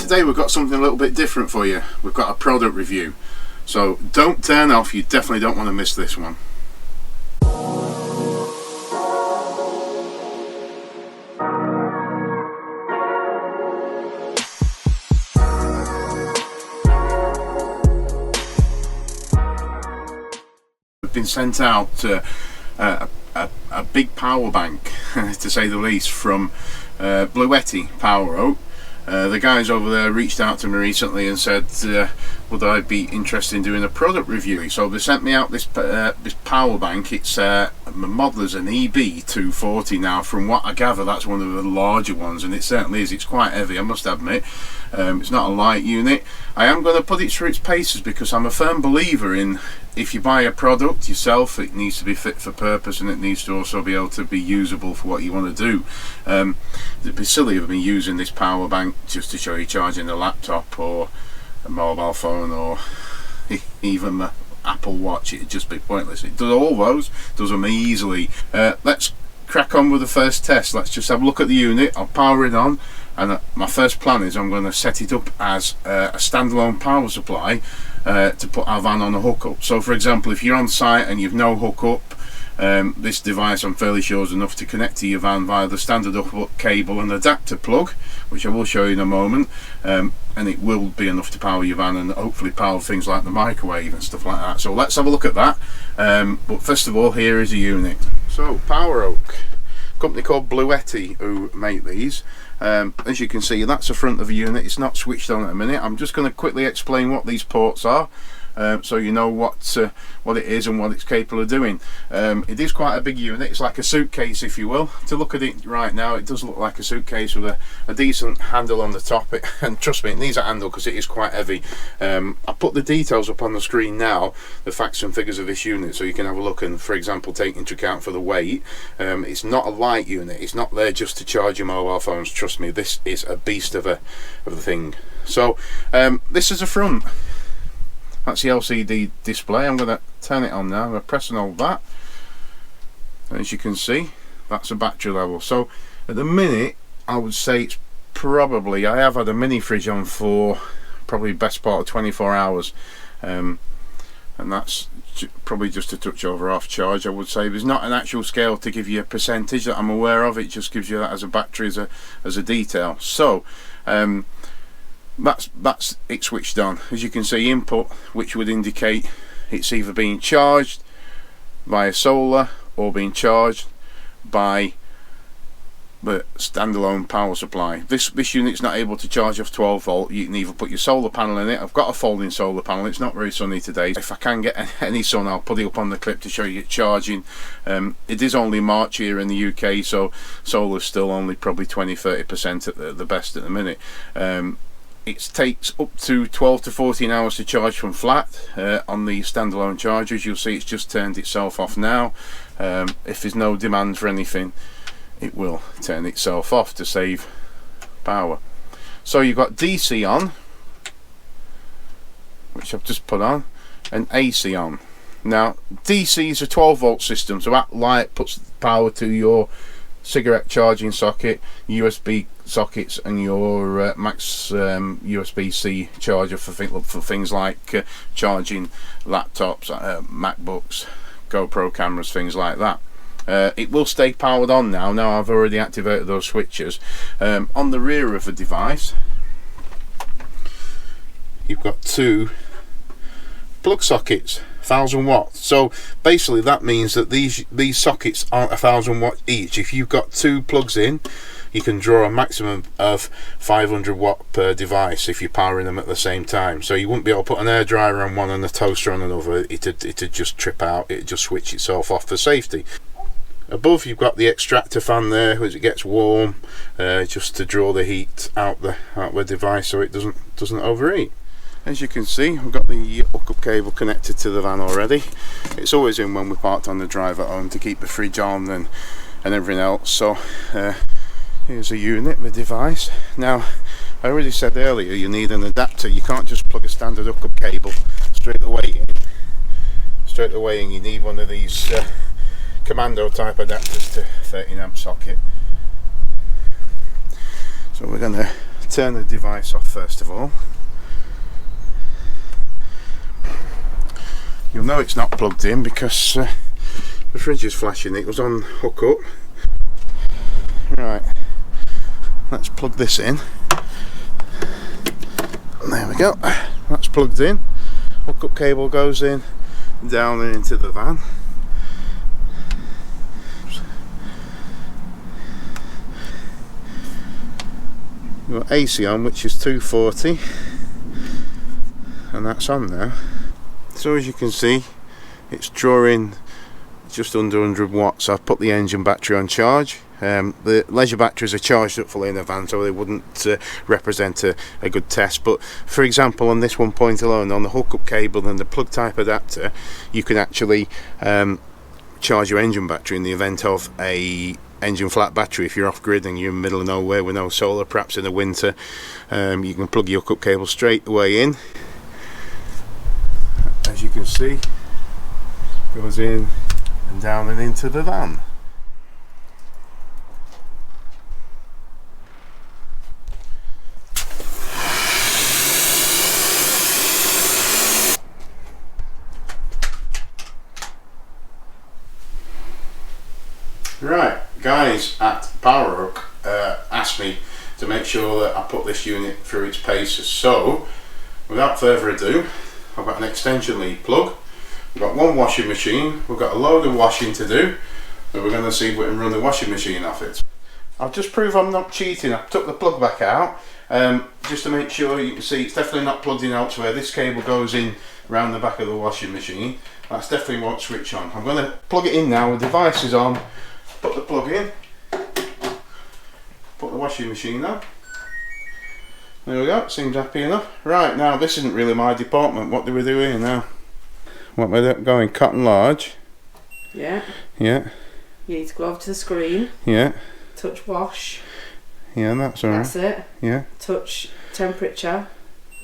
today we've got something a little bit different for you. We've got a product review, so don't turn off, you definitely don't want to miss this one. We've been sent out a big power bank, to say the least, from Bluetti POWEROAK. The guys over there reached out to me recently and said would I be interested in doing a product review. So they sent me out this power bank. It's my modeller's an EB240. Now from what I gather that's one of the larger ones, and it certainly is. It's quite heavy, I must admit. It's not a light unit. I am going to put it through its paces because I'm a firm believer in, if you buy a product yourself, it needs to be fit for purpose, and it needs to also be able to be usable for what you want to do. It'd be silly of me using this power bank just to show you charging a laptop or a mobile phone or even my Apple Watch. It'd just be pointless. It does all those, does them easily. Let's crack on with the first test. Let's just have a look at the unit. I'll power it on, and my first plan is I'm going to set it up as a standalone power supply to put our van on a hookup. So for example, if you're on site and you've no hookup, this device I'm fairly sure is enough to connect to your van via the standard hookup cable and adapter plug, which I will show you in a moment, and it will be enough to power your van and hopefully power things like the microwave and stuff like that. So let's have a look at that. But first of all, here is a unit. So POWEROAK, company called Bluetti who make these. As you can see, that's the front of the unit. It's not switched on at a minute. I'm just going to quickly explain what these ports are, so you know what it is and what it's capable of doing. It is quite a big unit. It's like a suitcase, if you will. To look at it right now, it does look like a suitcase with a decent handle on the top. And trust me, it needs a handle because it is quite heavy. I put the details up on the screen now, the facts and figures of this unit, so you can have a look and, for example, take into account for the weight. It's not a light unit. It's not there just to charge your mobile phones. Trust me, this is a beast of a thing. So this is the front. That's the LCD display. I'm going to turn it on now. I'm going to press and hold that. As you can see, that's a battery level. So at the minute, I would say it's probably, I have had a mini fridge on for probably best part of 24 hours. And that's probably just a touch over off charge, I would say. There's not an actual scale to give you a percentage that I'm aware of. It just gives you that as a battery, as a detail. So that's it switched on. As you can see, input, which would indicate it's either being charged via solar or being charged by the standalone power supply. This unit's not able to charge off 12 volt. You can either put your solar panel in it. I've got a folding solar panel. It's not very sunny today. If I can get any sun, I'll put it up on the clip to show you it charging. It is only March here in the UK, so solar's still only probably 20-30% at the best at the minute. It takes up to 12 to 14 hours to charge from flat. On the standalone chargers, you'll see it's just turned itself off now. If there's no demand for anything, it will turn itself off to save power. So you've got DC on, which I've just put on, and AC on. Now DC is a 12 volt system, so that light puts power to your cigarette charging socket, USB sockets, and your max USB-C charger for things like charging laptops, MacBooks, GoPro cameras, things like that. It will stay powered on now. Now I've already activated those switches. On the rear of the device, you've got two plug sockets, 1000 watts. So basically that means that these sockets aren't 1000 watts each. If you've got two plugs in, you can draw a maximum of 500 watt per device if you're powering them at the same time. So you wouldn't be able to put an air dryer on one and a toaster on another. It'd just trip out. It'd just switch itself off for safety. Above, you've got the extractor fan there as it gets warm, just to draw the heat out the device so it doesn't overheat. As you can see, we've got the hookup cable connected to the van already. It's always in when we're parked on the drive at home to keep the fridge on and everything else. So here's a unit, the device. Now, I already said earlier, you need an adapter. You can't just plug a standard hookup cable straight away in. You need one of these commando type adapters to 13 amp socket. So we're going to turn the device off first of all. You'll know it's not plugged in because the fridge is flashing. It was on hookup. Right, let's plug this in. There we go. That's plugged in. Hookup cable goes in, down and into the van. We've got AC on, which is 240, and that's on now. So as you can see, it's drawing just under 100 watts. I've put the engine battery on charge. The leisure batteries are charged up fully in the van, so they wouldn't represent a good test. But for example, on this one point alone, on the hookup cable and the plug type adapter, you can actually charge your engine battery in the event of a engine flat battery. If you're off grid and you're in the middle of nowhere with no solar, perhaps in the winter, you can plug your hookup cable straight away in. As you can see, goes in and down and into the van. Right, guys at POWEROAK asked me to make sure that I put this unit through its paces. So, without further ado, I've got an extension lead plug, we've got one washing machine, we've got a load of washing to do, and we're going to see if we can run the washing machine off it. I'll just prove I'm not cheating. I took the plug back out just to make sure. You can see it's definitely not plugged in elsewhere. This cable goes in around the back of the washing machine. That's definitely won't switch on. I'm going to plug it in now. The device is on. Put the plug in. Put the washing machine on. There we go, seems happy enough. Right, now this isn't really my department. What do we do here now? What we're going, cotton large. Yeah. Yeah. You need to go over to the screen. Yeah. Touch wash. Yeah, that's alright. That's it. Yeah. Touch temperature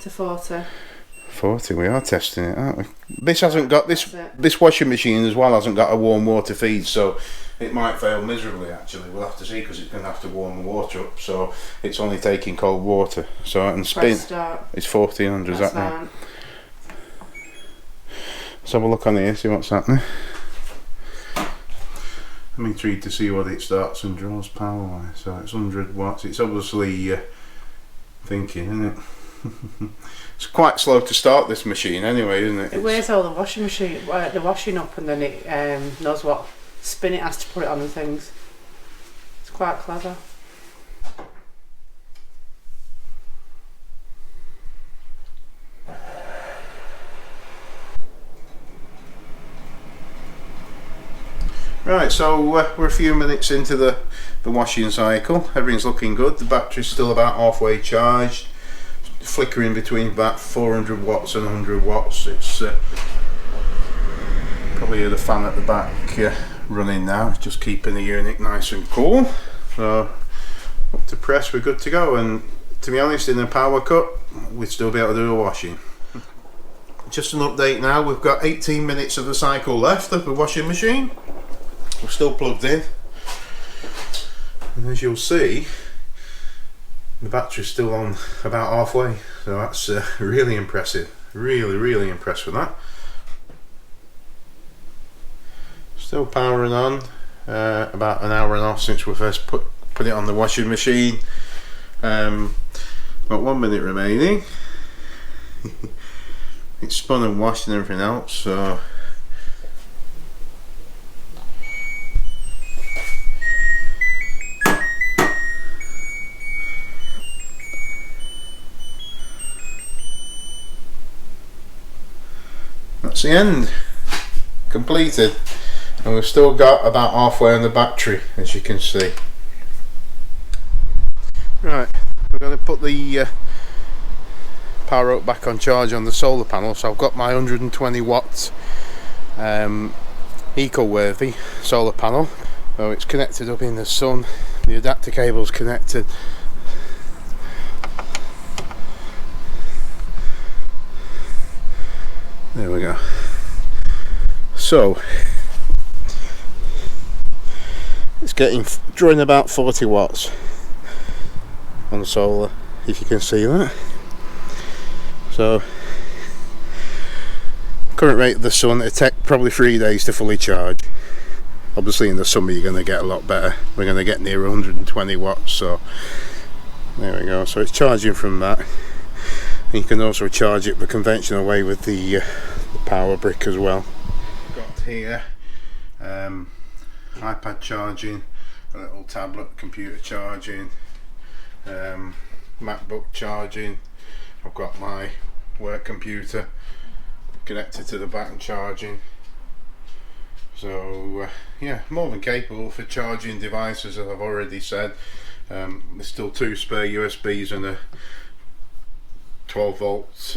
to 40. 40, we are testing it, aren't we? This hasn't got, this washing machine as well hasn't got a warm water feed, so it might fail miserably actually. We'll have to see, because it's going to have to warm the water up, so it's only taking cold water. So I can spin. Start. It's 1400, is that now? Let's have a look on here, see what's happening. I'm intrigued to see what it starts and draws power wise. So it's 100 watts. It's obviously thinking, isn't it? It's quite slow to start this machine anyway, isn't it? It weighs all the washing machine, the washing up, and then it knows what spin it has to put it on and things. It's quite clever. Right, so we're a few minutes into the washing cycle. Everything's looking good. The battery's still about halfway charged, flickering between about 400 watts and 100 watts. It's probably hear the fan at the back running now, just keeping the unit nice and cool. So up to press, we're good to go. And to be honest, in a power cut, we'd still be able to do a washing. Just an update now, we've got 18 minutes of the cycle left of the washing machine. We're still plugged in, and as you'll see, the battery's still on about halfway, so that's really impressive. Really impressed with that. Still powering on. About an hour and a half since we first put it on the washing machine. Got 1 minute remaining. It's spun and washed and everything else, so that's the end. Completed. And we've still got about halfway on the battery, as you can see. Right, we're going to put the POWEROAK back on charge on the solar panel. So I've got my 120 watt eco-worthy solar panel. So it's connected up in the sun. The adapter cable's connected. There we go. So it's drawing about 40 watts on the solar. if you can see that. So current rate of the sun, it'll take probably 3 days to fully charge. Obviously in the summer you're going to get a lot better. We're going to get near 120 watts, so there we go. So it's charging from that, and you can also charge it the conventional way with the power brick as well. Got here iPad charging, a little tablet computer charging, MacBook charging. I've got my work computer connected to the back and charging. So yeah, more than capable for charging devices, as I've already said. There's still 2 spare USBs and a 12 volt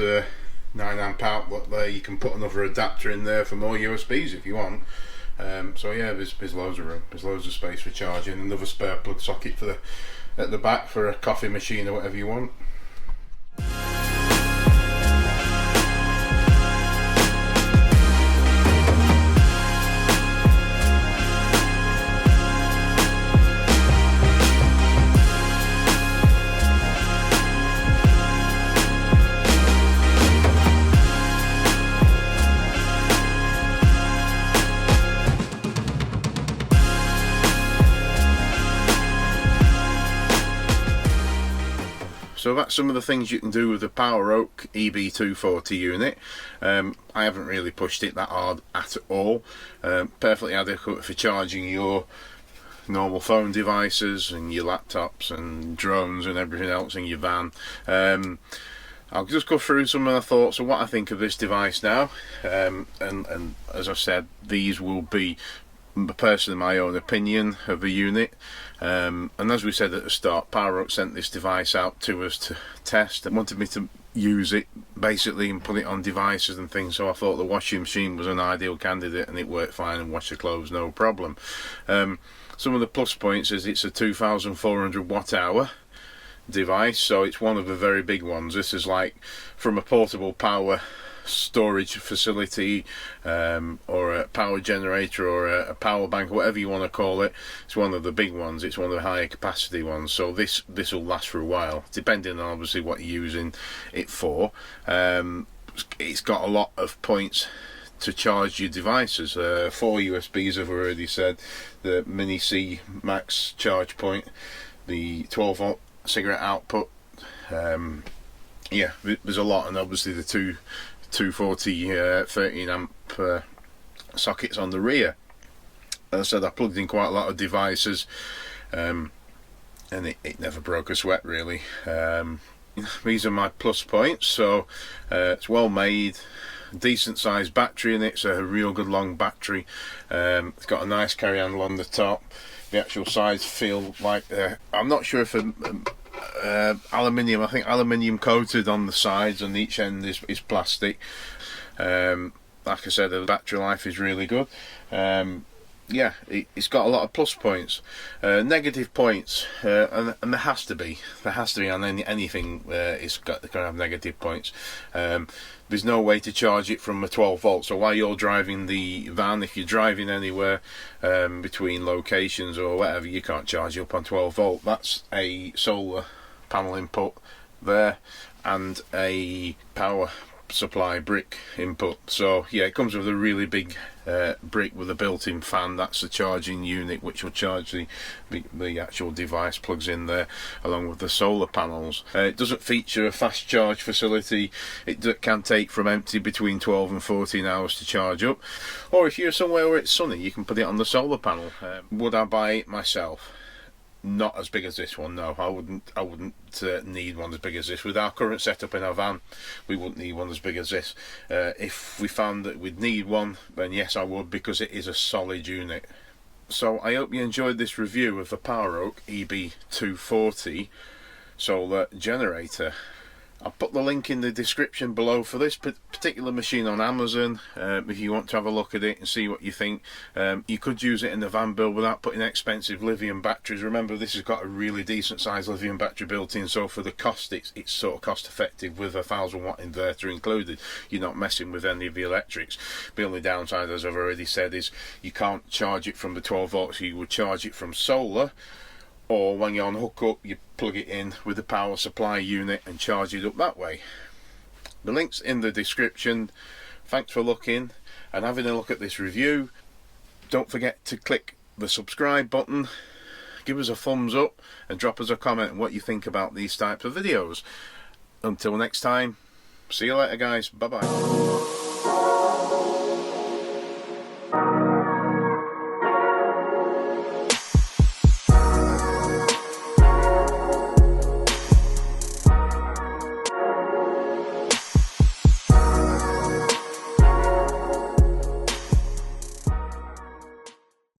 9 amp outlet there. You can put another adapter in there for more USBs if you want. So yeah, there's loads of room, there's loads of space for charging. Another spare plug socket for at the back for a coffee machine or whatever you want. So that's some of the things you can do with the POWEROAK EB240 unit. I haven't really pushed it that hard at all. Perfectly adequate for charging your normal phone devices and your laptops and drones and everything else in your van. I'll just go through some of the thoughts of what I think of this device now, and as I've said, these will be personally my own opinion of the unit. And as we said at the start, POWEROAK sent this device out to us to test and wanted me to use it basically and put it on devices and things, so I thought the washing machine was an ideal candidate, and it worked fine and washed the clothes no problem. Some of the plus points is it's a 2400 watt hour device, so it's one of the very big ones. This is like from a portable power storage facility, or a power generator, or a power bank, whatever you want to call it. It's one of the big ones, it's one of the higher capacity ones, so this will last for a while, depending on obviously what you're using it for. It's got a lot of points to charge your devices. 4 USBs, I've already said, the mini C max charge point, the 12 volt cigarette output. Yeah, there's a lot, and obviously the 240 13 amp sockets on the rear. As I said, I plugged in quite a lot of devices, and it never broke a sweat really. These are my plus points. So it's well made, decent sized battery in it, it's a real good long battery. It's got a nice carry handle on the top. The actual sides feel like I'm not sure if aluminium, I think aluminium coated on the sides, and each end is plastic. Like I said, the battery life is really good. Yeah, it's got a lot of plus points. Negative points, and there has to be on anything. It's got to have negative points. There's no way to charge it from a 12 volt, so while you're driving the van, if you're driving anywhere between locations or whatever, you can't charge it up on 12 volt. That's a solar panel input there and a power supply brick input. So yeah, it comes with a really big brick with a built-in fan. That's the charging unit which will charge the actual device, plugs in there along with the solar panels. It doesn't feature a fast charge facility. It can take from empty between 12 and 14 hours to charge up, or if you're somewhere where it's sunny, you can put it on the solar panel. Would I buy it myself? Not as big as this one, no. I wouldn't need one as big as this. With our current setup in our van, we wouldn't need one as big as this. If we found that we'd need one, then yes, I would, because it is a solid unit. So I hope you enjoyed this review of the POWEROAK EB240 solar generator. I'll put the link in the description below for this particular machine on Amazon, if you want to have a look at it and see what you think. You could use it in the van build without putting expensive lithium batteries. Remember, this has got a really decent sized lithium battery built in, so for the cost, it's sort of cost effective with a 1000 watt inverter included. You're not messing with any of the electrics. The only downside, as I've already said, is you can't charge it from the 12 volts. You would charge it from solar, or when you're on hookup you plug it in with the power supply unit and charge it up that way. The link's in the description. Thanks for looking and having a look at this review. Don't forget to click the subscribe button, give us a thumbs up and drop us a comment on what you think about these types of videos. Until next time, see you later guys, bye bye.